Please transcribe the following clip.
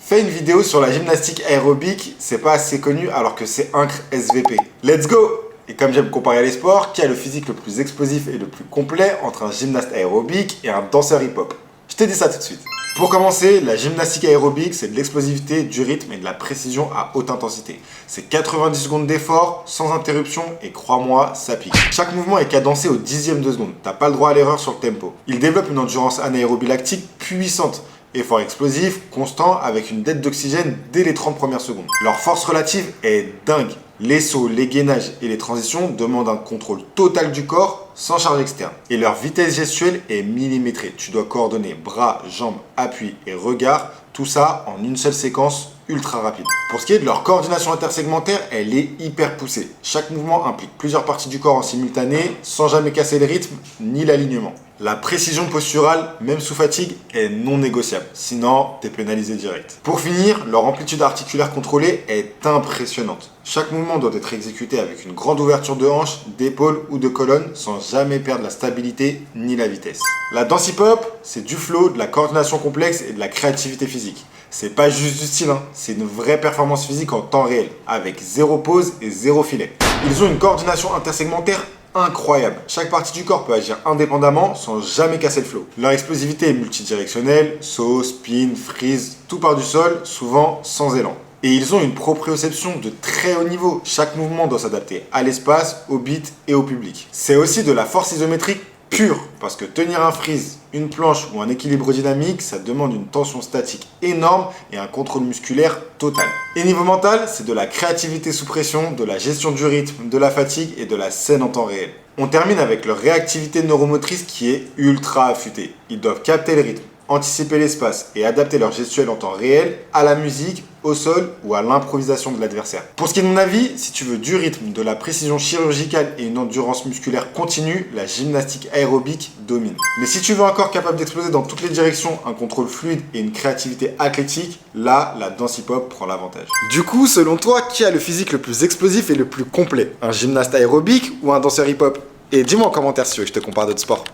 Fais une vidéo sur la gymnastique aérobique, c'est pas assez connu alors que c'est Incre SVP. Let's go! Et comme j'aime comparer les sports, qui a le physique le plus explosif et le plus complet entre un gymnaste aérobique et un danseur hip-hop? Je te dis ça tout de suite. Pour commencer, la gymnastique aérobique, c'est de l'explosivité, du rythme et de la précision à haute intensité. C'est 90 secondes d'effort, sans interruption, et crois-moi, ça pique. Chaque mouvement est cadencé au dixième de seconde, t'as pas le droit à l'erreur sur le tempo. Il développe une endurance anaérobie lactique puissante. Effort explosif, constant, avec une dette d'oxygène dès les 30 premières secondes. Leur force relative est dingue. Les sauts, les gainages et les transitions demandent un contrôle total du corps sans charge externe. Et leur vitesse gestuelle est millimétrée. Tu dois coordonner bras, jambes, appui et regard, tout ça en une seule séquence ultra rapide. Pour ce qui est de leur coordination intersegmentaire, elle est hyper poussée. Chaque mouvement implique plusieurs parties du corps en simultané, sans jamais casser le rythme ni l'alignement. La précision posturale, même sous fatigue, est non négociable. Sinon, t'es pénalisé direct. Pour finir, leur amplitude articulaire contrôlée est impressionnante. Chaque mouvement doit être exécuté avec une grande ouverture de hanche, d'épaule ou de colonne, sans jamais perdre la stabilité ni la vitesse. La danse hip-hop, c'est du flow, de la coordination complexe et de la créativité physique. C'est pas juste du style, c'est une vraie performance physique en temps réel, avec zéro pause et zéro filet. Ils ont une coordination intersegmentaire incroyable. Chaque partie du corps peut agir indépendamment sans jamais casser le flow. Leur explosivité est multidirectionnelle, saut, spin, freeze, tout part du sol, souvent sans élan. Et ils ont une proprioception de très haut niveau. Chaque mouvement doit s'adapter à l'espace, au beat et au public. C'est aussi de la force isométrique pure, parce que tenir un freeze, une planche ou un équilibre dynamique, ça demande une tension statique énorme et un contrôle musculaire total. Et niveau mental, c'est de la créativité sous pression, de la gestion du rythme, de la fatigue et de la scène en temps réel. On termine avec leur réactivité neuromotrice qui est ultra affûtée. Ils doivent capter le rythme, anticiper l'espace et adapter leur gestuelle en temps réel à la musique, au sol ou à l'improvisation de l'adversaire. Pour ce qui est de mon avis, si tu veux du rythme, de la précision chirurgicale et une endurance musculaire continue, la gymnastique aérobique domine. Mais si tu veux un corps capable d'exploser dans toutes les directions, un contrôle fluide et une créativité athlétique, là, la danse hip-hop prend l'avantage. Du coup, selon toi, qui a le physique le plus explosif et le plus complet? Un gymnaste aérobique ou un danseur hip-hop? Et dis-moi en commentaire si tu veux que je te compare d'autres sports.